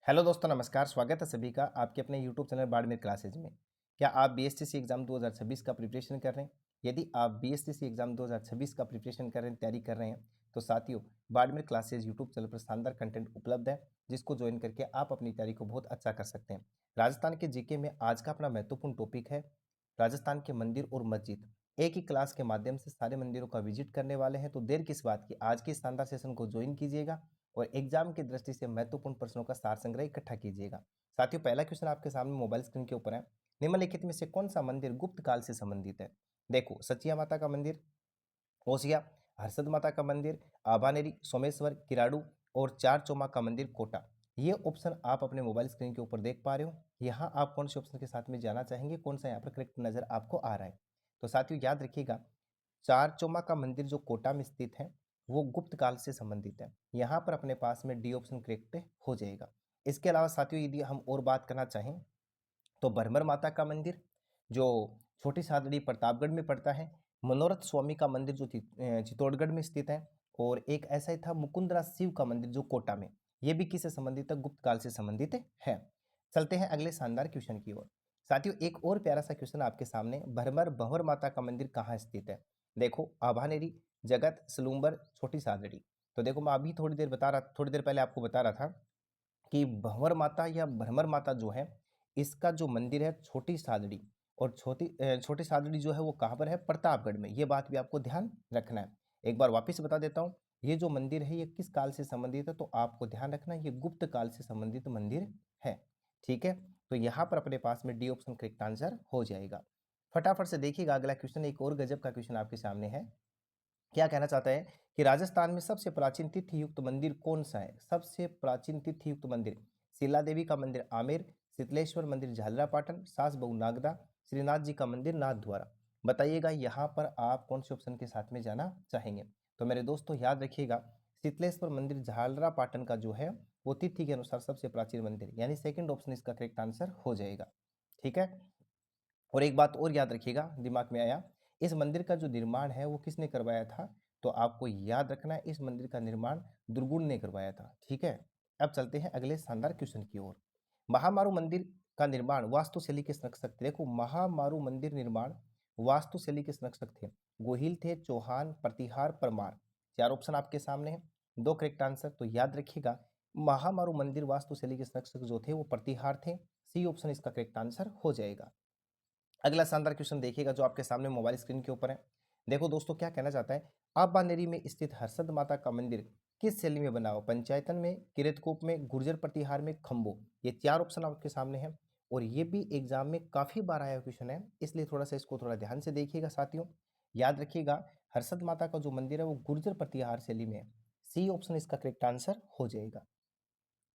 Hello दोस्तों, नमस्कार। स्वागत है सभी का आपके अपने यूट्यूब चैनल बाड़मेर क्लासेज में। क्या आप बीएसटीसी एग्जाम 2026 का प्रिपरेशन कर रहे हैं? यदि आप बीएसटीसी एग्जाम 2026 का प्रिपरेशन कर रहे हैं, तैयारी कर रहे हैं, तो साथियों बाड़मेर क्लासेज यूट्यूब चैनल पर शानदार कंटेंट उपलब्ध है, जिसको ज्वाइन करके आप अपनी तैयारी को बहुत अच्छा कर सकते हैं। राजस्थान के जीके में आज का अपना महत्वपूर्ण टॉपिक है राजस्थान के मंदिर और मस्जिद। एक ही क्लास के माध्यम से सारे मंदिरों का विजिट करने वाले हैं, तो देर किस बात की, आज के शानदार सेशन को ज्वाइन कीजिएगा और एग्जाम की दृष्टि से महत्वपूर्ण प्रश्नों का सार संग्रह इकट्ठा कीजिएगा। साथियों, पहला क्वेश्चन आपके सामने मोबाइल स्क्रीन के ऊपर है। निम्नलिखित में से कौन सा मंदिर गुप्त काल से संबंधित है? देखो, सचिया माता का मंदिर, ओसिया, हर्षद माता का मंदिर, आभानेरी, सोमेश्वर, किराड़ू और चार चौमा का मंदिर कोटा। ये ऑप्शन आप अपने मोबाइल स्क्रीन के ऊपर देख पा रहे हो। यहाँ आप कौन से ऑप्शन के साथ में जाना चाहेंगे, कौन सा यहाँ पर करेक्ट नजर आपको आ रहा है? तो साथियों याद रखिएगा, चार चौमा का मंदिर जो कोटा में स्थित है वो गुप्त काल से संबंधित है। यहाँ पर अपने पास में डी ऑप्शन करेक्ट हो जाएगा। इसके अलावा साथियों यदि हम और बात करना चाहें तो भरमर माता का मंदिर जो छोटी सादड़ी प्रतापगढ़ में पड़ता है, मनोरथ स्वामी का मंदिर जो चित्तौड़गढ़ में स्थित है, और एक ऐसा ही था मुकुंदरा शिव का मंदिर जो कोटा में। ये भी किससे संबंधित है? गुप्त काल से संबंधित है। चलते हैं अगले शानदार क्वेश्चन की ओर। साथियों एक और प्यारा सा क्वेश्चन आपके सामने, भरमर भंवर माता का मंदिर कहाँ स्थित है? देखो, आभानेरी, जगत, सलूम्बर, छोटी सादड़ी। तो देखो, मैं अभी थोड़ी देर पहले आपको बता रहा था कि भंवर माता या भ्रमर माता जो है, इसका जो मंदिर है छोटी सादड़ी, और छोटी सादड़ी जो है वो कहाँ पर है? प्रतापगढ़ में। ये बात भी आपको ध्यान रखना है। एक बार वापस बता देता हूँ, ये जो मंदिर है ये किस काल से संबंधित है? तो आपको ध्यान रखना है, ये गुप्त काल से संबंधित मंदिर है। ठीक है, तो यहाँ पर अपने पास में डी ऑप्शन करेक्ट आंसर हो जाएगा। फटाफट से देखिएगा अगला क्वेश्चन, एक और गजब का क्वेश्चन आपके सामने है। क्या कहना चाहता है कि राजस्थान में सबसे प्राचीन तिथि युक्त मंदिर कौन सा है? सबसे प्राचीन तिथि युक्त मंदिर, शिला देवी का मंदिर आमेर, शीतलेश्वर मंदिर झालरापाटन, सास बहू नागदा, श्रीनाथ जी का मंदिर नाथ द्वारा। बताइएगा यहाँ पर आप कौन से ऑप्शन के साथ में जाना चाहेंगे? तो मेरे दोस्तों याद रखिएगा, शीतलेश्वर मंदिर झालरापाटन का जो है वो तिथि के अनुसार सबसे प्राचीन मंदिर, यानी सेकंड ऑप्शन इसका करेक्ट आंसर हो जाएगा। ठीक है, और एक बात और याद रखिएगा, दिमाग में आया, इस मंदिर का जो निर्माण है वो किसने करवाया था? तो आपको याद रखना है, इस मंदिर का निर्माण दुर्गुण ने करवाया था। ठीक है, अब चलते हैं अगले शानदार क्वेश्चन की ओर। महामारू मंदिर का निर्माण वास्तुशैली के संरक्षक थे। देखो, महामारू मंदिर निर्माण वास्तुशैली के संरक्षक थे, गोहिल थे, चौहान, प्रतिहार, परमार। चार ऑप्शन आपके सामने हैं, दो करेक्ट आंसर। तो याद रखिएगा, महामारू मंदिर वास्तुशैली के संरक्षक जो थे वो प्रतिहार थे। सी ऑप्शन इसका करेक्ट आंसर हो जाएगा। अगला शानदार क्वेश्चन देखिएगा जो आपके सामने मोबाइल स्क्रीन के ऊपर है। देखो दोस्तों, क्या कहना चाहता है, आबानेरी में स्थित हर्षद माता का मंदिर किस शैली में बना हो? पंचायतन में, किरतकूप में, गुर्जर प्रतिहार में, खंबो। ये चार ऑप्शन आपके सामने हैं, और ये भी एग्जाम में काफी बार आया क्वेश्चन है, इसलिए थोड़ा सा इसको थोड़ा ध्यान से देखिएगा साथियों। याद रखिएगा, हर्षद माता का जो मंदिर है वो गुर्जर प्रतिहार शैली में है। सी ऑप्शन इसका करेक्ट आंसर हो जाएगा।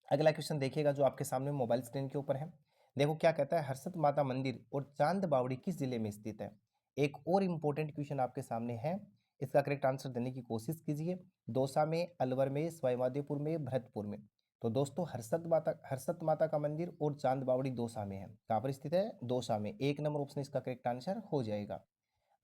अगला क्वेश्चन देखिएगा जो आपके सामने मोबाइल स्क्रीन के ऊपर है। देखो क्या कहता है, हर्षद माता मंदिर और चांद बावड़ी किस जिले में स्थित है? एक और इंपॉर्टेंट क्वेश्चन आपके सामने है, इसका करेक्ट आंसर देने की कोशिश कीजिए। दौसा में, अलवर में, सवाईमाधोपुर में, भरतपुर में। तो दोस्तों हर्षद माता का मंदिर और चांद बावड़ी दौसा में है। कहाँ पर स्थित है? दौसा में। एक नंबर ऑप्शन इसका करेक्ट आंसर हो जाएगा।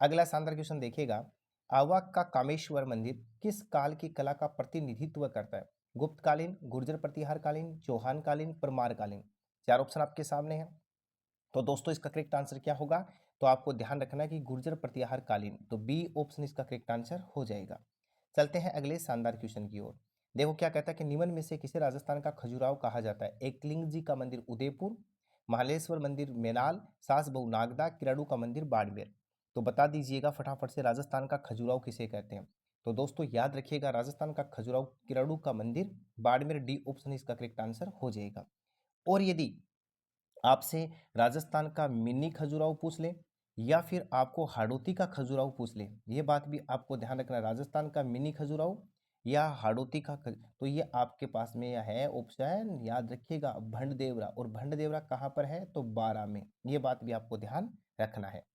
अगला शानदार क्वेश्चन देखिएगा, आवा का कामेश्वर मंदिर किस काल की कला का प्रतिनिधित्व करता है? गुप्त कालीन, गुर्जर प्रतिहार कालीन, चौहान कालीन, परमार कालीन। चार ऑप्शन आपके सामने हैं। तो दोस्तों इसका करेक्ट आंसर क्या होगा? तो आपको ध्यान रखना है कि गुर्जर प्रतिहार कालीन, तो बी ऑप्शन इसका करेक्ट आंसर हो जाएगा। चलते हैं अगले शानदार क्वेश्चन की ओर। देखो क्या कहता है कि निम्न में से किसे राजस्थान का खजुराहो कहा जाता है? एकलिंग जी का मंदिर उदयपुर, महालेश्वर मंदिर मेनाल, सास बहू नागदा, किराड़ू का मंदिर बाड़मेर। तो बता दीजिएगा फटाफट से, राजस्थान का खजुराहो किसे कहते हैं? तो दोस्तों याद रखिएगा, राजस्थान का खजुराहो किराड़ू का मंदिर बाड़मेर, डी ऑप्शन इसका करेक्ट आंसर हो जाएगा। और यदि आपसे राजस्थान का मिनी खजुराहो पूछ ले या फिर आपको हाड़ौती का खजुराहो पूछ ले, ये बात भी आपको ध्यान रखना है, राजस्थान का मिनी खजुराहो या हाड़ौती का तो ये आपके पास में है ऑप्शन, याद रखिएगा, भंडदेवरा। और भंडदेवरा कहाँ पर है? तो बारा में। ये बात भी आपको ध्यान रखना है।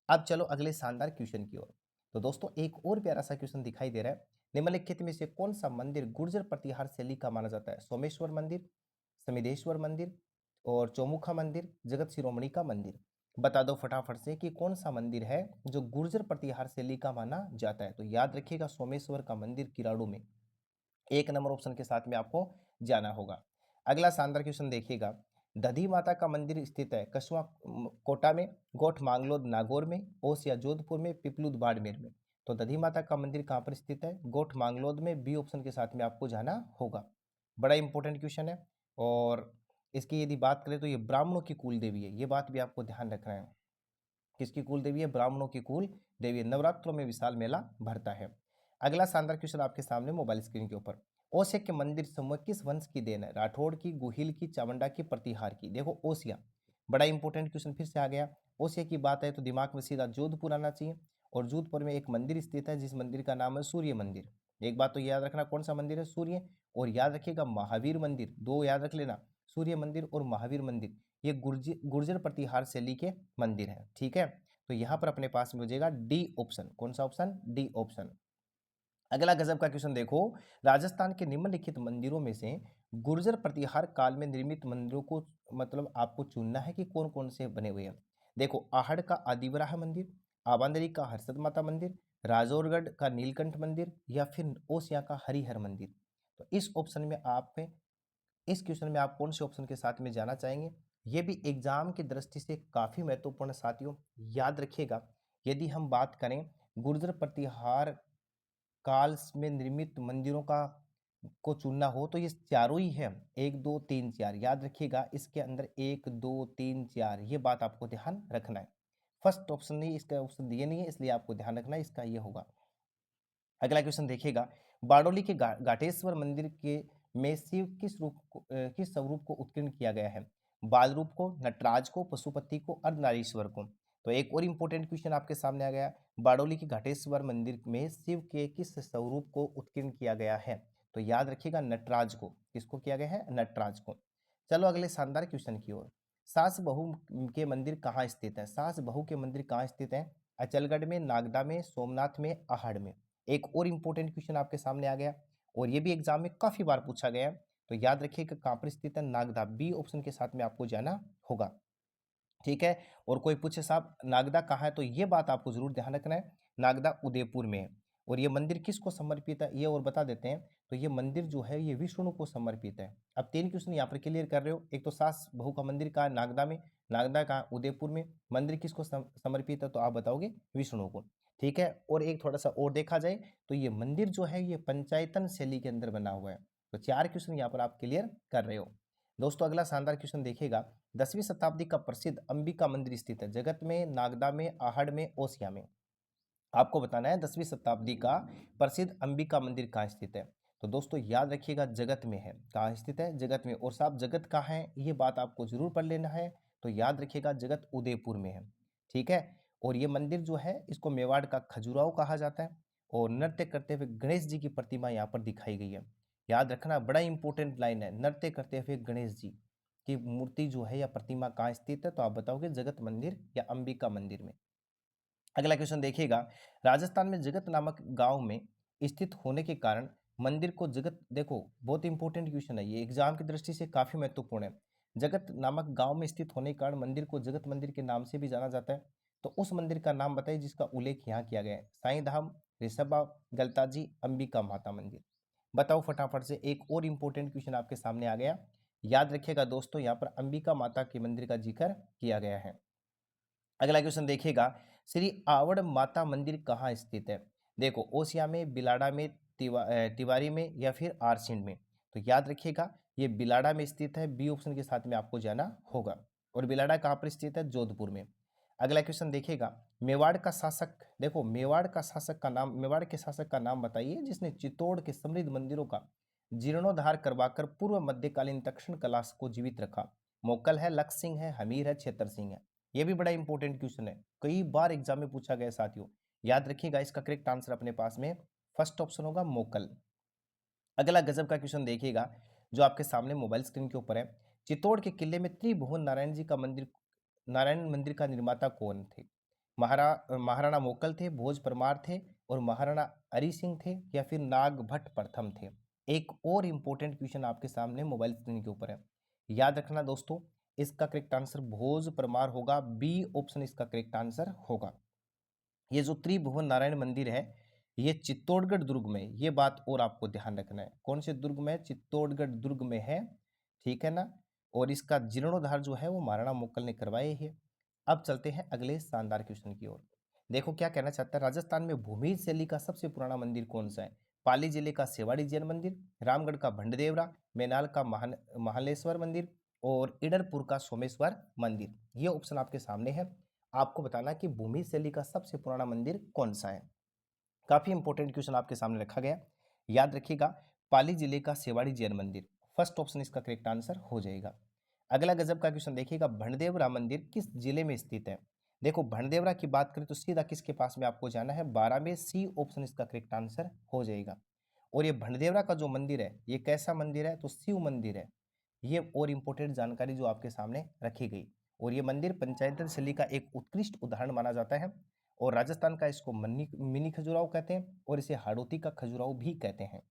अब चलो अगले शानदार क्वेश्चन की ओर। तो दोस्तों एक और प्यारा सा क्वेश्चन दिखाई दे रहा है, निम्नलिखित में से कौन सा मंदिर गुर्जर प्रतिहार शैली का माना जाता है? सोमेश्वर मंदिर, समिधेश्वर मंदिर और चौमुखा मंदिर, जगत शिरोमणि का मंदिर। बता दो फटाफट से कि कौन सा मंदिर है जो गुर्जर प्रतिहार शैली का माना जाता है? तो याद रखिएगा, सोमेश्वर का मंदिर किराड़ू में। एक नंबर ऑप्शन के साथ में आपको जाना होगा। अगला शानदार क्वेश्चन देखिएगा, दधी माता का मंदिर स्थित है कसवा कोटा में, गोठ मांगलोद नागौर में, ओस या जोधपुर में, पिपलूद बाड़मेर में। तो दधी माता का मंदिर कहाँ पर स्थित है? गोठ मांगलोद में, बी ऑप्शन के साथ में आपको जाना होगा। बड़ा इंपॉर्टेंट क्वेश्चन है। और इसकी यदि बात करें तो ये ब्राह्मणों की कुल देवी है, ये बात भी आपको ध्यान रखना है। किसकी कुल देवी है? ब्राह्मणों की कुल देवी है। नवरात्रों में विशाल मेला भरता है। अगला शानदार क्वेश्चन आपके सामने मोबाइल स्क्रीन के ऊपर, ओसिया के मंदिर समूह किस वंश की देन है? राठौड़ की, गुहिल की, चावंडा की, प्रतिहार की। देखो ओसिया, बड़ा इंपॉर्टेंट क्वेश्चन फिर से आ गया। ओसिया की बात है तो दिमाग में सीधा जोधपुर आना चाहिए। और जोधपुर में एक मंदिर स्थित है जिस मंदिर का नाम है सूर्य मंदिर। एक बात तो याद रखना, कौन सा मंदिर है? सूर्य। और याद रखिएगा महावीर मंदिर, दो याद रख लेना, सूर्य मंदिर और महावीर मंदिर, ये गुर्जर प्रतिहार शैली के मंदिर हैं। ठीक है, तो यहां पर अपने पास में हो जाएगा डी ऑप्शन। कौन सा ऑप्शन? D option. अगला गजब का क्वेश्चन देखो, राजस्थान के निम्नलिखित मंदिरों में से गुर्जर प्रतिहार काल में निर्मित मंदिरों को मतलब आपको चुनना है कि कौन कौन से बने हुए हैं। देखो, आहड़ का आदिवराह मंदिर, आबांदरी का हर्षद माता मंदिर, राजौरगढ़ का नीलकंठ मंदिर, या फिर ओसिया का हरिहर मंदिर। तो इस ऑप्शन में आप इस क्वेश्चन में आप कौन से ऑप्शन के साथ में जाना चाहेंगे? ये भी एग्जाम की दृष्टि से काफी महत्वपूर्ण साथियों, याद रखिएगा। यदि हम बात करें गुर्जर प्रतिहार काल में निर्मित मंदिरों का को चुनना हो तो ये चारों ही है, एक दो तीन चार, याद रखिएगा इसके अंदर एक दो तीन चार, ये बात आपको ध्यान रखना है। फर्स्ट ऑप्शन नहीं, इसका ऑप्शन दिए नहीं है, इसलिए आपको ध्यान रखना है, इसका ये होगा। अगला क्वेश्चन देखिएगा, बारडोली के घाटेश्वर मंदिर के में शिव किस स्वरूप को उत्कीर्ण किया गया है? बाल रूप को, नटराज को, पशुपति को, अर्धनारीश्वर को। तो एक और इंपॉर्टेंट क्वेश्चन आपके सामने आ गया, बारडोली के घाटेश्वर मंदिर में शिव के किस स्वरूप को उत्कीर्ण किया गया है? तो याद रखिएगा नटराज को। किसको किया गया है? नटराज को। चलो अगले शानदार क्वेश्चन की ओर, सास बहू के मंदिर कहाँ स्थित है? सास बहू के मंदिर कहाँ स्थित है? अचलगढ़ में, नागदा में, सोमनाथ में, आहड़ में। एक और इंपॉर्टेंट क्वेश्चन आपके सामने आ गया, और ये भी एग्जाम में काफी बार पूछा गया है, तो याद रखिएगा कहां पर स्थित है? नागदा, बी ऑप्शन के साथ में आपको जाना होगा। ठीक है, और कोई पूछे साहब नागदा कहाँ है, तो ये बात आपको जरूर ध्यान रखना है, नागदा उदयपुर में है। और ये मंदिर किसको समर्पित है ये और बता देते हैं, तो ये मंदिर जो है ये विष्णु को समर्पित है। अब तीन क्वेश्चन यहाँ पर क्लियर कर रहे हो, एक तो सास बहू का मंदिर कहाँ है? नागदा में। नागदा कहाँ? उदयपुर में। मंदिर किसको समर्पित है? तो आप बताओगे विष्णु को। ठीक है, और एक थोड़ा सा और देखा जाए तो ये मंदिर जो है ये पंचायतन शैली के अंदर बना हुआ है। तो चार क्वेश्चन यहाँ पर आप क्लियर कर रहे हो। दोस्तों अगला शानदार क्वेश्चन देखिएगा, 10वीं शताब्दी का प्रसिद्ध अंबिका मंदिर स्थित है जगत में, नागदा में, आहड़ में, ओसिया में। आपको बताना है 10वीं शताब्दी का प्रसिद्ध अंबिका मंदिर कहाँ स्थित है। तो दोस्तों याद रखिएगा जगत में है। कहाँ स्थित है? जगत में। और साहब जगत कहाँ है, ये बात आपको जरूर पढ़ लेना है। तो याद रखिएगा जगत उदयपुर में है। ठीक है, और ये मंदिर जो है इसको मेवाड़ का खजुराहो कहा जाता है। और नृत्य करते हुए गणेश जी की प्रतिमा यहाँ पर दिखाई गई है। याद रखना, बड़ा इंपॉर्टेंट लाइन है, नृत्य करते हुए गणेश जी की मूर्ति जो है या प्रतिमा कहाँ स्थित है? तो आप बताओगे जगत मंदिर या अंबिका मंदिर में। अगला क्वेश्चन देखिएगा, राजस्थान में जगत नामक गांव में स्थित होने के कारण मंदिर को जगत, देखो बहुत इंपॉर्टेंट क्वेश्चन है ये, एग्जाम की दृष्टि से काफी महत्वपूर्ण है। जगत नामक गांव में स्थित होने के कारण मंदिर को जगत मंदिर के नाम से भी जाना जाता है। तो उस मंदिर का नाम बताइए जिसका उल्लेख यहाँ किया गया है। साईं धाम, ऋषभा, गलताजी, अंबिका माता मंदिर। बताओ फटाफट से। एक और इंपॉर्टेंट क्वेश्चन आपके सामने आ गया, याद रखिएगा दोस्तों, यहाँ पर अंबिका माता के मंदिर का जिक्र किया गया है। अगला क्वेश्चन देखिएगा, श्री आवड़ माता मंदिर कहाँ स्थित है? देखो ओसिया में, बिलाड़ा में, तिवारी में, या फिर आरसीड में। तो याद रखिएगा ये बिलाड़ा में स्थित है, बी ऑप्शन के साथ में आपको जाना होगा। और बिलाड़ा कहाँ पर स्थित है? जोधपुर में। अगला क्वेश्चन देखिएगा, मेवाड़ का शासक, देखो मेवाड़ का शासक का नाम, मेवाड़ के शासक का नाम बताइए जिसने चित्तौड़ के समृद्ध मंदिरों का जीर्णोद्धार करवाकर पूर्व मध्यकालीन दक्षिण कला को जीवित रखा। मोकल है, लक्ष्य सिंह है, हमीर है, छेतर सिंह है। ये भी बड़ा इंपॉर्टेंट क्वेश्चन है, कई बार एग्जाम में पूछा गया साथियों। याद रखिएगा इसका करेक्ट आंसर अपने पास में फर्स्ट ऑप्शन होगा, मोकल। अगला गजब का क्वेश्चन देखिएगा जो आपके सामने मोबाइल स्क्रीन के ऊपर है, चित्तौड़ के किले में त्रिभुवन नारायण जी का मंदिर, नारायण मंदिर का निर्माता कौन थे? महाराणा मोकल थे, भोज परमार थे, और महाराणा हरि सिंह थे, या फिर नाग भट्ट प्रथम थे। एक और इंपॉर्टेंट क्वेश्चन आपके सामने मोबाइल स्क्रीन के ऊपर है, याद रखना दोस्तों, इसका करेक्ट आंसर भोज परमार होगा, बी ऑप्शन इसका करेक्ट आंसर होगा। ये जो त्रिभुवन नारायण मंदिर है ये चित्तौड़गढ़ दुर्ग में, ये बात और आपको ध्यान रखना है, कौन से दुर्ग में? चित्तौड़गढ़ दुर्ग में है। ठीक है ना। और इसका जीर्णोद्धार जो है वो महाराणा मोकल ने करवाए है। अब चलते हैं अगले शानदार क्वेश्चन की ओर। देखो क्या कहना चाहता है, राजस्थान में भूमि शैली का सबसे पुराना मंदिर कौन सा है? पाली जिले का सेवाड़ी जैन मंदिर, रामगढ़ का भंडदेवरा, मैनाल का महालेश्वर मंदिर और इडरपुर का सोमेश्वर मंदिर। ये ऑप्शन आपके सामने है। आपको बताना कि भूमि शैली का सबसे पुराना मंदिर कौन सा है। काफी इंपॉर्टेंट क्वेश्चन आपके सामने रखा गया, याद रखिएगा। पाली जिले का सेवाड़ी जैन मंदिर, फर्स्ट ऑप्शन इसका करेक्ट आंसर हो जाएगा। अगला गजब का क्वेश्चन देखिएगा, भणदेवरा मंदिर किस जिले में स्थित है? देखो भणदेवरा की बात करें तो सीधा किसके पास में आपको जाना है? 12 में, सी ऑप्शन इसका करेक्ट आंसर हो जाएगा। और ये भणदेवरा का जो मंदिर है ये कैसा मंदिर है? तो शिव मंदिर है। ये और इंपॉर्टेंट जानकारी जो आपके सामने रखी गई। और ये मंदिर पंचायतन शैली का एक उत्कृष्ट उदाहरण माना जाता है। और राजस्थान का इसको मिनी खजुराहो कहते हैं और इसे हाड़ौती का खजुराहो भी कहते हैं।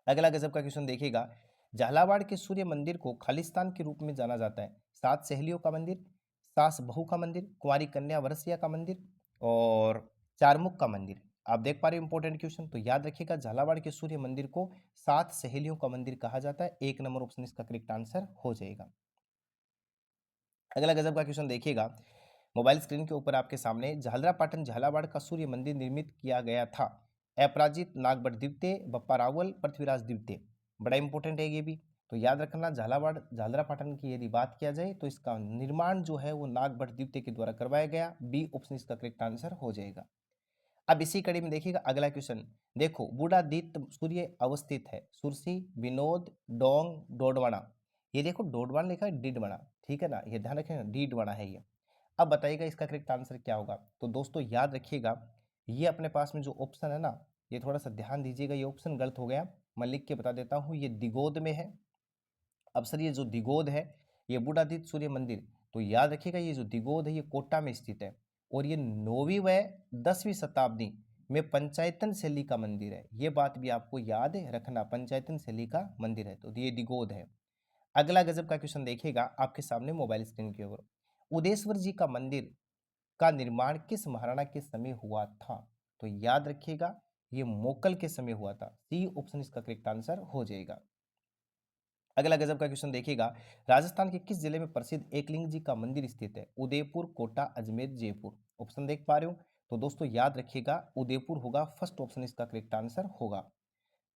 अगला गजब का क्वेश्चन देखिएगा, झालावाड़ के सूर्य मंदिर को खालिस्तान के रूप में जाना जाता है? सात सहेलियों का मंदिर, सास बहू का मंदिर, कुंवारी कन्या वरसिया का मंदिर और चारमुख का मंदिर। आप देख पा रहे हो इंपॉर्टेंट क्वेश्चन, तो याद रखिएगा झालावाड़ के सूर्य मंदिर को सात सहेलियों का मंदिर कहा जाता है। एक नंबर ऑप्शन इसका करेक्ट आंसर हो जाएगा। अगला गजब का क्वेश्चन देखिएगा, मोबाइल स्क्रीन के ऊपर आपके सामने, झालरापाटन झालावाड़ का सूर्य मंदिर निर्मित किया गया था? अपराजित, नागभट्ट द्वितीय, बप्पा रावल, पृथ्वीराज द्वितीय। बड़ा इंपॉर्टेंट है ये भी, तो याद रखना। झालावाड़ झालरापाटन की यदि बात किया जाए तो इसका निर्माण जो है वो नागभट्ट द्वितीय के द्वारा करवाया गया। बी ऑप्शन इसका करेक्ट आंसर हो जाएगा। अब इसी कड़ी में देखिएगा अगला क्वेश्चन। देखो बूढ़ादित्य सूर्य अवस्थित है सुरसी, विनोद, डोंग, डोडवाना। ये देखो डोडवाना लिखा है डीडवाना, ठीक है ना, ये ध्यान रखें, डीडवाना है ये। अब बताइएगा इसका करेक्ट आंसर क्या होगा? तो दोस्तों याद रखिएगा, ये अपने पास में जो ऑप्शन है ना, ये थोड़ा सा ध्यान दीजिएगा, ये ऑप्शन गलत हो गया। मैं लिख के बता देता हूँ, ये दिगोद में है। अब सर ये जो दिगोद है ये बूढ़ादित्य सूर्य मंदिर, तो याद रखिएगा ये जो दिगोद है ये कोटा में स्थित है। और ये 9वीं व 10वीं शताब्दी में पंचायतन शैली का मंदिर है। ये बात भी आपको याद रखना, पंचायतन शैली का मंदिर है, तो ये दिगोद है। अगला गजब का क्वेश्चन देखिएगा आपके सामने मोबाइल स्क्रीन के ऊपर, उदेश्वर जी का मंदिर का निर्माण किस महाराणा के समय हुआ था? तो याद रखिएगा ये मोकल के समय हुआ था। सी ऑप्शन इसका करेक्ट आंसर हो जाएगा। अगला गजब का क्वेश्चन देखिएगा, राजस्थान के किस जिले में प्रसिद्ध एकलिंग जी का मंदिर स्थित है? उदयपुर, कोटा, अजमेर, जयपुर। ऑप्शन देख पा रहे हो, तो दोस्तों याद रखिएगा उदयपुर होगा, फर्स्ट ऑप्शन इसका करेक्ट आंसर होगा।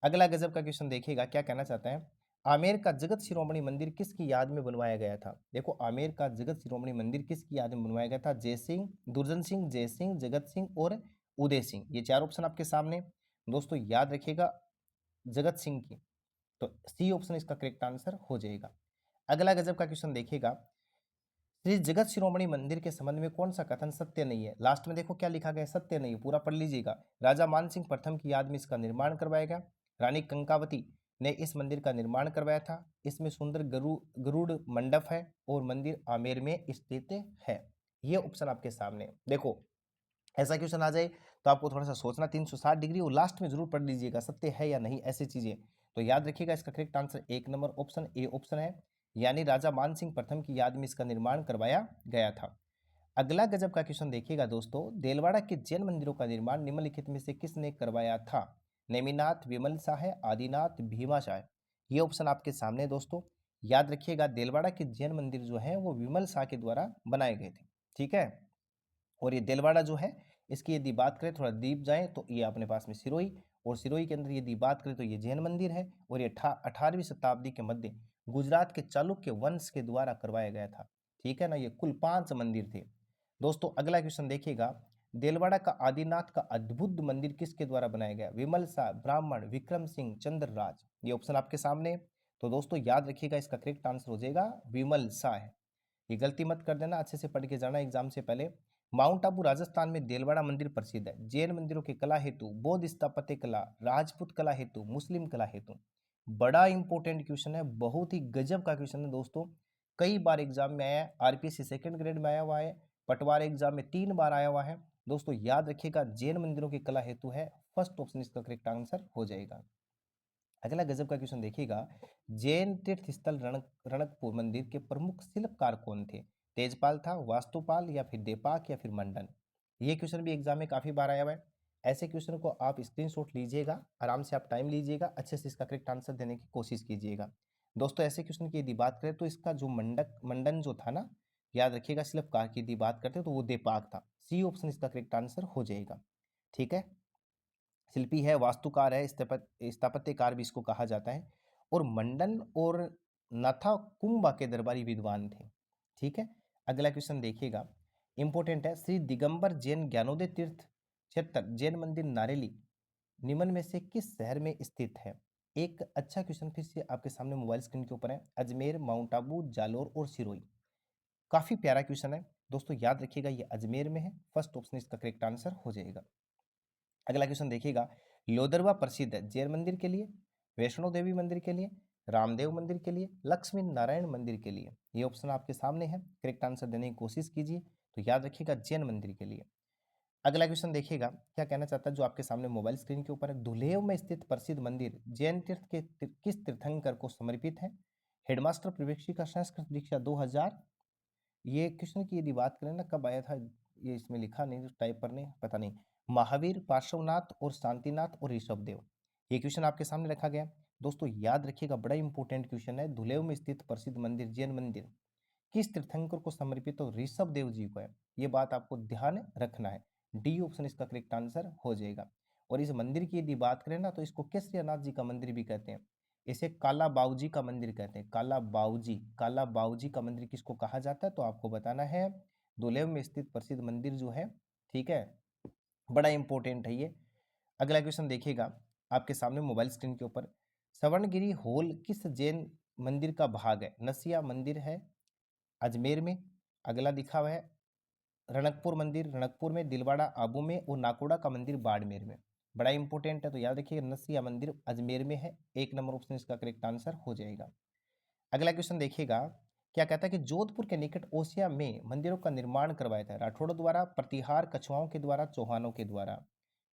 अगला गजब का क्वेश्चन देखिएगा, क्या कहना चाहता है, आमेर का जगत शिरोमणि मंदिर किसकी याद में बनवाया गया था? देखो आमेर का जगत शिरोमणि मंदिर किसकी याद में बनवाया गया था? जय सिंह, दुर्जन सिंह, जय सिंह, जगत सिंह और उदय सिंह। ये चार ऑप्शन आपके सामने, दोस्तों याद रखिएगा जगत सिंह की, तो सी ऑप्शन इसका करेक्ट आंसर हो जाएगा। अगला गजब का क्वेश्चन देखिएगा, श्री जगत शिरोमणि मंदिर के संबंध में कौन सा कथन सत्य नहीं है? लास्ट में देखो क्या लिखा गया, सत्य नहीं, पूरा पढ़ लीजिएगा। राजा मानसिंह प्रथम की याद में इसका निर्माण करवाया गया। रानी कंकावती ने इस मंदिर का निर्माण करवाया था। इसमें सुंदर गरुड़ मंडप है और मंदिर आमेर में स्थित है। ये ऑप्शन आपके सामने है। देखो ऐसा क्वेश्चन आ जाए तो आपको थोड़ा सा सोचना, 360 डिग्री, और लास्ट में जरूर पढ़ लीजिएगा सत्य है या नहीं, ऐसी चीजें। तो याद रखिएगा इसका करेक्ट आंसर एक नंबर ऑप्शन ए ऑप्शन है, यानी राजा मानसिंह प्रथम की याद में इसका निर्माण करवाया गया था। अगला गजब का क्वेश्चन देखिएगा दोस्तों, देलवाड़ा के जैन मंदिरों का निर्माण निम्नलिखित में से किसने करवाया था? नेमिनाथ, विमल शाह, आदिनाथ, भीमा शाह। ये ऑप्शन आपके सामने है दोस्तों। याद रखिएगा देलवाड़ा के जैन मंदिर जो है वो विमल शाह के द्वारा बनाए गए थे, ठीक है। और ये देलवाड़ा जो है इसकी यदि बात करें, थोड़ा डीप जाएं तो ये अपने पास में सिरोही, और सिरोही के अंदर यदि बात करें तो ये जैन मंदिर है। और ये 18वीं शताब्दी के मध्य गुजरात के चालुक्य वंश के द्वारा करवाया गया था, ठीक है ना। ये कुल 5 मंदिर थे। दोस्तों अगला क्वेश्चन देखिएगा, देलवाड़ा का आदिनाथ का अद्भुत मंदिर किसके द्वारा बनाया गया? विमल शाह, ब्राह्मण, विक्रम सिंह, चंद्रराज। ये ऑप्शन आपके सामने। तो दोस्तों याद रखिएगा इसका करेक्ट आंसर हो जाएगा विमल शाह है। ये गलती मत कर देना, अच्छे से पढ़ के जाना एग्जाम से पहले। माउंट आबू राजस्थान में देलवाड़ा मंदिर प्रसिद्ध है जैन मंदिरों की कला हेतु, बौद्ध स्थापत्य कला, राजपूत कला हेतु, मुस्लिम कला हेतु। बड़ा इंपॉर्टेंट क्वेश्चन है, बहुत ही गजब का क्वेश्चन है दोस्तों। कई बार एग्जाम में आया है, आरपीएससी सेकंड ग्रेड में आया हुआ है, पटवार एग्जाम में 3 बार आया हुआ है। दोस्तों याद रखिएगा जैन मंदिरों की कला हेतु है, फर्स्ट ऑप्शन इसका करेक्ट आंसर हो जाएगा। अगला गजब का क्वेश्चन देखिएगा, जैन तीर्थ स्थल रणकपुर मंदिर के प्रमुख शिल्पकार कौन थे? तेजपाल था, वास्तुपाल, या फिर देपाक, या फिर मंडन। ये क्वेश्चन भी एग्जाम में काफी बार आया हुआ है। ऐसे क्वेश्चन को आप स्क्रीनशॉट लीजिएगा, आराम से आप टाइम लीजिएगा, अच्छे से इसका करेक्ट आंसर देने की कोशिश कीजिएगा। दोस्तों ऐसे क्वेश्चन की यदि बात करें तो इसका जो मंडन जो था ना, याद रखिएगा, शिल्पकार की यदि बात करते तो वो देपाक था। सी ऑप्शन इसका करेक्ट आंसर हो जाएगा। ठीक है, शिल्पी है, वास्तुकार है, स्थापत्यकार भी इसको कहा जाता है। और मंडन और नाथा कुंभा के दरबारी विद्वान थे। ठीक है, अगला क्वेश्चन देखिएगा, इंपॉर्टेंट है। श्री दिगंबर जैन ज्ञानोदय तीर्थ क्षेत्र जैन मंदिर नारेली निम्न में से किस शहर में स्थित है? एक अच्छा क्वेश्चन फिर से आपके सामने मोबाइल स्क्रीन के ऊपर है। अजमेर, माउंट आबू, जालोर और सिरोही। काफी प्यारा क्वेश्चन है दोस्तों, याद रखिएगा ये अजमेर में है। फर्स्ट ऑप्शन इसका करेक्ट आंसर हो जाएगा। अगला क्वेश्चन देखिएगा, लोदरवा प्रसिद्ध है जैन मंदिर के लिए, वैष्णो देवी मंदिर के लिए, रामदेव मंदिर के लिए, लक्ष्मी नारायण मंदिर के लिए। ये ऑप्शन आपके सामने है, करेक्ट आंसर देने की कोशिश कीजिए। तो याद रखिएगा जैन मंदिर के लिए। अगला क्वेश्चन देखिएगा, क्या कहना चाहता है जो आपके सामने मोबाइल स्क्रीन के ऊपर है। धुलेव में स्थित प्रसिद्ध मंदिर जैन तीर्थ के किस तीर्थंकर को समर्पित है? हेडमास्टर प्रवेशी का संस्कृत दीक्षा 2000। ये क्वेश्चन की यदि बात करें ना, कब आया था ये इसमें लिखा नहीं, टाइप पर नहीं, पता नहीं। महावीर, पार्श्वनाथ और शांतिनाथ और ऋषभदेव, ये क्वेश्चन आपके सामने रखा गया। दोस्तों याद रखिएगा, बड़ा इंपॉर्टेंट क्वेश्चन है। धुलेव में स्थित प्रसिद्ध मंदिर जैन मंदिर किस तीर्थंकर को समर्पित तो ऋषभ देव जी को है। ये बात आपको ध्यान रखना है। डी ऑप्शन इसका करेक्ट आंसर हो जाएगा। और इस मंदिर की यदि बात करें ना, तो इसको केसरियानाथ जी का मंदिर भी कहते हैं। इसे काला बाऊजी का मंदिर कहते हैं। काला बाऊजी का मंदिर किसको कहा जाता है, तो आपको बताना है। दुलेव में स्थित प्रसिद्ध मंदिर जो है, ठीक है, बड़ा इंपॉर्टेंट है ये। अगला क्वेश्चन देखिएगा आपके सामने मोबाइल स्क्रीन के ऊपर, सवर्णगिरी हॉल किस जैन मंदिर का भाग है? नसिया मंदिर है अजमेर में, अगला दिखा हुआ है रणकपुर मंदिर रणकपुर में, दिलवाड़ा आबू में और नाकोड़ा का मंदिर बाड़मेर में। बड़ा इंपॉर्टेंट है, तो याद रखिएगा नसिया मंदिर अजमेर में है। एक नंबर ऑप्शन इसका करेक्ट आंसर हो जाएगा। अगला क्वेश्चन देखिएगा, क्या कहता है कि जोधपुर के निकट ओसिया में मंदिरों का निर्माण करवाया था? राठौड़ द्वारा, प्रतिहार, कछुआओं के द्वारा, चौहानों के द्वारा।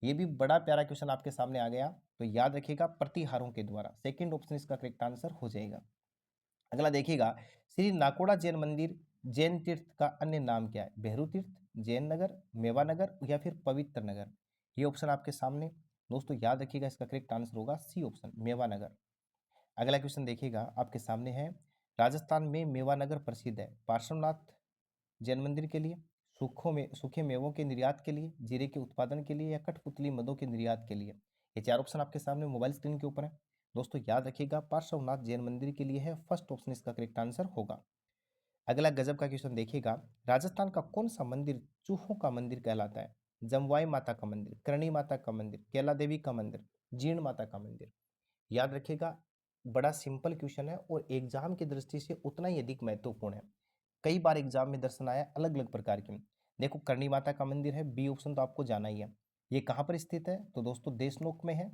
ये भी बड़ा प्यारा क्वेश्चन आपके सामने आ गया, तो याद रखिएगा प्रतिहारों के द्वारा। सेकंड ऑप्शन इसका करेक्ट आंसर हो जाएगा। अगला देखिएगा, श्री नाकोड़ा जैन मंदिर जैन तीर्थ का अन्य नाम क्या है? भेरू तीर्थ, जैन नगर, मेवा नगर या फिर पवित्र नगर। ये ऑप्शन आपके सामने। दोस्तों याद रखिएगा, इसका करेक्ट आंसर होगा सी ऑप्शन, मेवा नगर। अगला क्वेश्चन देखिएगा आपके सामने है, राजस्थान में मेवा नगर प्रसिद्ध है पार्श्वनाथ जैन मंदिर के लिए, सूखे मेवों के निर्यात के लिए, जीरे के उत्पादन के लिए या कठपुतली मदों के निर्यात के लिए। ये चार ऑप्शन आपके सामने मोबाइल स्क्रीन के ऊपर है। दोस्तों याद रखिएगा, पार्श्वनाथ जैन मंदिर के लिए है। फर्स्ट ऑप्शन इसका करेक्ट आंसर होगा। अगला गजब का क्वेश्चन देखिएगा, राजस्थान का कौन सा मंदिर चूहों का मंदिर कहलाता है? जमवाई माता का मंदिर, करणी माता का मंदिर, कैला देवी का मंदिर, जीर्ण माता का मंदिर। याद रखिएगा, बड़ा सिंपल क्वेश्चन है और एग्जाम की दृष्टि से उतना ही अधिक महत्वपूर्ण है। कई बार एग्जाम में दर्शन आया अलग अलग प्रकार के। देखो, करणी माता का मंदिर है, बी ऑप्शन तो आपको जाना ही है। ये कहाँ पर स्थित है? तो दोस्तों देशनोक में है।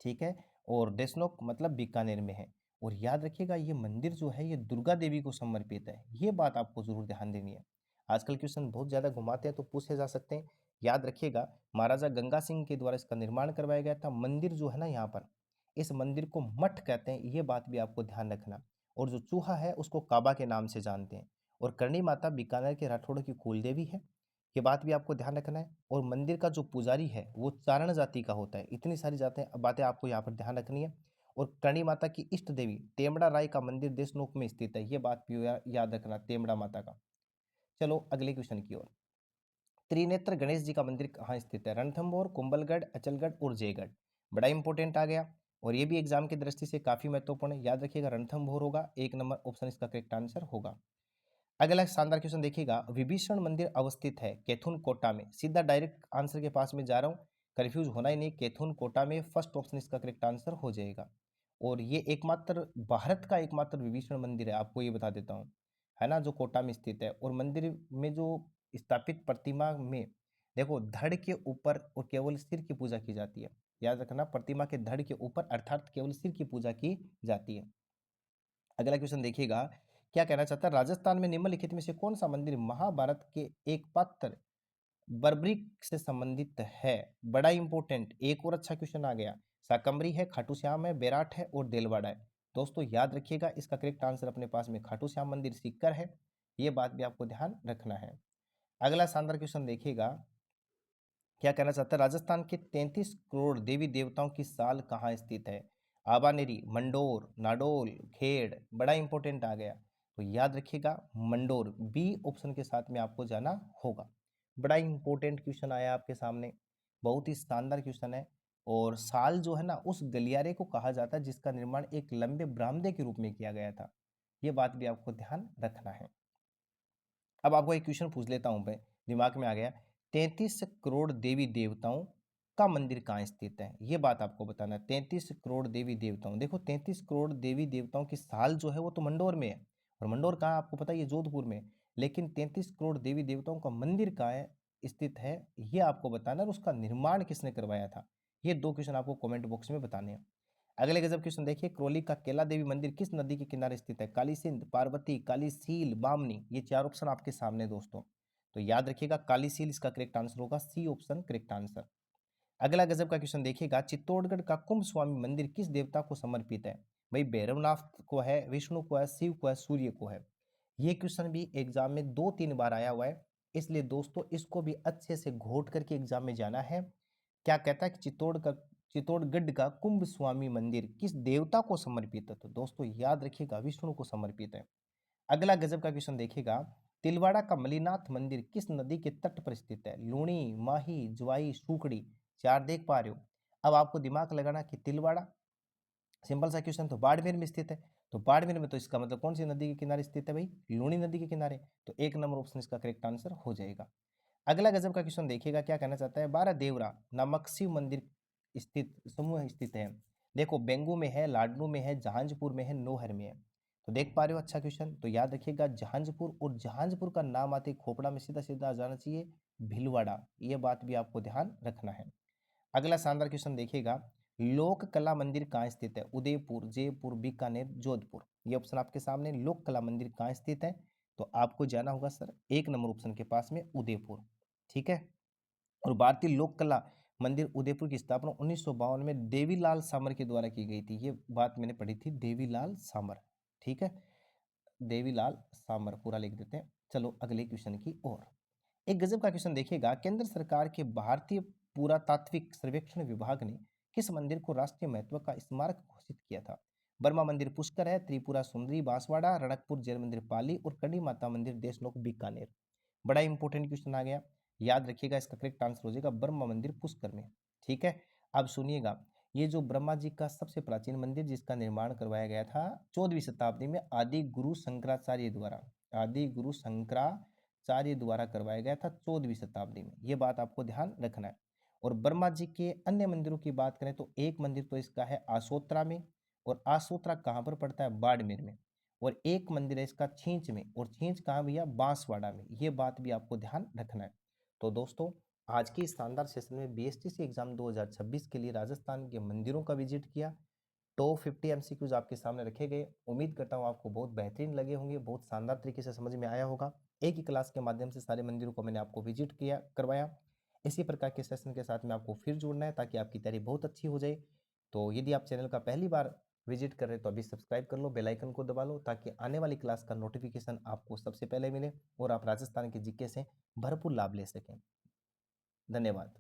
ठीक है, और देशनोक मतलब बीकानेर में है। और याद रखिएगा, ये मंदिर जो है ये दुर्गा देवी को समर्पित है। ये बात आपको जरूर ध्यान देनी है। आजकल क्वेश्चन बहुत ज्यादा घुमाते हैं तो पूछे जा सकते हैं। याद रखिएगा, महाराजा गंगा सिंह के द्वारा इसका निर्माण करवाया गया था। मंदिर जो है ना, यहाँ पर इस मंदिर को मठ कहते हैं, ये बात भी आपको ध्यान रखना। और जो चूहा है उसको काबा के नाम से जानते हैं। और करणी माता बीकानेर के राठौड़ की कुल देवी है, ये बात भी आपको ध्यान रखना है। और मंदिर का जो पुजारी है वो चारण जाति का होता है। इतनी सारी बातें आपको यहाँ पर ध्यान रखनी है। और करणी माता की इष्ट देवी तेमड़ा राय का मंदिर देशनोक में स्थित है, ये बात भी याद रखना, तेमड़ा माता का। चलो अगले क्वेश्चन की ओर, त्रिनेत्र गणेश जी का मंदिर कहाँ स्थित है? रणथंभौर, कुंभलगढ़, अचलगढ़ और जयगढ़। बड़ा इंपॉर्टेंट आ गया और ये भी एग्जाम की दृष्टि से काफी महत्वपूर्ण है। याद रखिएगा, रणथंभौर होगा। एक नंबर ऑप्शन इसका करेक्ट आंसर होगा। अगला शानदार क्वेश्चन देखिएगा, विभीषण मंदिर अवस्थित है कैथून कोटा में। सीधा डायरेक्ट आंसर के पास में जा रहा हूँ, कंफ्यूज होना ही नहीं, कैथून कोटा में। फर्स्ट ऑप्शन इसका करेक्ट आंसर हो जाएगा। और ये एकमात्र भारत का एकमात्र विभीषण मंदिर है, आपको ये बता देता हूँ, है ना, जो कोटा में स्थित है। और मंदिर में जो स्थापित प्रतिमा में देखो, धड़ के ऊपर और केवल सिर की पूजा की जाती है। याद रखना, प्रतिमा के धड़ के ऊपर अर्थात केवल सिर की पूजा की जाती है। अगला क्वेश्चन देखिएगा, क्या कहना चाहता है, राजस्थान में निम्नलिखित में से कौन सा मंदिर महाभारत के एक पात्र बर्बरिक से संबंधित है? बड़ा इंपॉर्टेंट, एक और अच्छा क्वेश्चन आ गया। शाकंभरी है, खाटू श्याम है, बेराट है और देलवाड़ा है। दोस्तों याद रखिएगा, इसका करेक्ट आंसर अपने पास में खाटू श्याम मंदिर सीकर है। ये बात भी आपको ध्यान रखना है। अगला शानदार क्वेश्चन देखिएगा, क्या कहना चाहता है, राजस्थान के 33 करोड़ देवी देवताओं की साल कहाँ स्थित है? आबानेरी, मंडोर, नाडोल, खेड़, बड़ा इंपॉर्टेंट आ गया। तो याद रखिएगा मंडोर, बी ऑप्शन के साथ में आपको जाना होगा। बड़ा इंपॉर्टेंट क्वेश्चन आया आपके सामने, बहुत ही शानदार क्वेश्चन है। और साल जो है ना उस गलियारे को कहा जाता है जिसका निर्माण एक लंबे बरामदे के रूप में किया गया था। ये बात भी आपको ध्यान रखना है। अब आपको एक क्वेश्चन पूछ लेता हूं, मैं दिमाग में आ गया। 33 करोड़ देवी देवताओं का मंदिर कहाँ स्थित है, ये बात आपको बताना है। 33 करोड़ देवी देवताओं, देखो 33 करोड़ देवी देवताओं की साल जो है वो तो मंडोर में है, और मंडोर कहाँ आपको पता है, ये जोधपुर में। लेकिन 33 करोड़ देवी देवताओं का मंदिर कहाँ है स्थित है, ये आपको बताना है, और उसका निर्माण किसने करवाया था। ये दो क्वेश्चन आपको कमेंट बॉक्स में बताने हैं। अगले गजब क्वेश्चन देखिए, क्रोली का केला देवी मंदिर किस नदी के किनारे स्थित है, काली सिंध, पार्वती, काली सील, बामनी। ये चार ऑप्शन आपके सामने दोस्तों, तो याद रखिएगा काली सील इसका करेक्ट आंसर होगा, सी ऑप्शन करेक्ट आंसर। अगला गजब का क्वेश्चन देखिएगा, चित्तौड़गढ़ का कुंभ स्वामी मंदिर किस देवता को समर्पित है। भाई भैरवनाथ को है, विष्णु को है, शिव को है, सूर्य को है। ये क्वेश्चन भी एग्जाम में 2-3 बार आया हुआ है, इसलिए दोस्तों इसको भी अच्छे से घोट करके एग्जाम में जाना है। क्या कहता है कि चित्तौड़गढ़ का कुंभ स्वामी मंदिर किस देवता को समर्पित है, तो दोस्तों याद रखिएगा विष्णु को समर्पित है। अगला गजब का क्वेश्चन देखिएगा, तिलवाड़ा का मलिनाथ मंदिर किस नदी के तट पर स्थित है, लूणी, माही, ज्वाई, सूखड़ी। चार देख पा रहे हो। अब आपको दिमाग लगाना कि तिलवाड़ा, सिंपल सा क्वेश्चन, तो बाड़मेर में स्थित है। तो बाड़मेर में तो इसका मतलब कौन सी नदी के किनारे स्थित है भाई, लूणी नदी के किनारे। तो एक नंबर ऑप्शन इसका करेक्ट आंसर हो जाएगा। अगला गजब का क्वेश्चन देखिएगा, क्या कहना चाहता है, 12 देवरा नामक शिव मंदिर स्थित समूह स्थित है। देखो बेंगू में है, लाडनू में है, जहांजपुर में है, नोहर में है। तो देख पा रहे हो, अच्छा क्वेश्चन। तो याद रखिएगा जहांजपुर, और जहांजपुर का नाम आते ही खोपड़ा में सीधा सीधा आ जाना चाहिए भीलवाड़ा, ये बात भी आपको ध्यान रखना है। अगला शानदार क्वेश्चन देखिएगा, लोक कला मंदिर कहाँ स्थित है, उदयपुर, जयपुर, बीकानेर, जोधपुर। ये ऑप्शन आपके सामने, लोक कला मंदिर कहाँ स्थित है, तो आपको जाना होगा सर एक नंबर ऑप्शन के पास में उदयपुर, ठीक है। और भारतीय लोक कला मंदिर उदयपुर की स्थापना 1952 में देवीलाल सामर के द्वारा की गई थी। ये बात मैंने पढ़ी थी, देवीलाल सामर, ठीक है, देवीलाल सामर पूरा लिख देते हैं। चलो अगले क्वेश्चन की ओर। एक गजब का क्वेश्चन देखिएगा, केंद्र सरकार के भारतीय पुरातात्विक सर्वेक्षण विभाग ने किस मंदिर को राष्ट्रीय महत्व का स्मारक घोषित किया था। बर्मा मंदिर पुष्कर है, त्रिपुरा सुंदरी बांसवाड़ा, रणकपुर जैन मंदिर पाली, और कड़ी माता मंदिर देशनोक बीकानेर। बड़ा इंपॉर्टेंट क्वेश्चन आ गया, याद रखिएगा इसका करेक्ट आंसर हो जाएगा ब्रह्मा मंदिर पुष्कर में, ठीक है। अब सुनिएगा, ये जो ब्रह्मा जी का सबसे प्राचीन मंदिर जिसका निर्माण करवाया गया था 14वीं शताब्दी में आदि गुरु शंकराचार्य द्वारा, आदि गुरु शंकराचार्य द्वारा करवाया गया था 14वीं शताब्दी में, ये बात आपको ध्यान रखना है। और ब्रह्मा जी के अन्य मंदिरों की बात करें तो एक मंदिर तो इसका है आसोत्रा में, और आसोत्रा कहाँ पर पड़ता है, बाड़मेर में। और एक मंदिर है इसका छींच में, और छींच कहाँ भैया, बांसवाड़ा में। ये बात भी आपको ध्यान रखना है। तो दोस्तों आज की इस शानदार सेशन में बीएसटीसी एग्जाम 2026 के लिए राजस्थान के मंदिरों का विजिट किया। टॉप 50 एमसीक्यूज आपके सामने रखे गए, उम्मीद करता हूँ आपको बहुत बेहतरीन लगे होंगे, बहुत शानदार तरीके से समझ में आया होगा। एक ही क्लास के माध्यम से सारे मंदिरों को मैंने आपको विजिट किया करवाया। इसी प्रकार के सेशन के साथ में आपको फिर जुड़ना है ताकि आपकी तैयारी बहुत अच्छी हो जाए। तो यदि आप चैनल का पहली बार विजिट कर रहे हैं तो अभी सब्सक्राइब कर लो, बेल आइकन को दबा लो, ताकि आने वाली क्लास का नोटिफिकेशन आपको सबसे पहले मिले और आप राजस्थान के जीके से भरपूर लाभ ले सकें। धन्यवाद।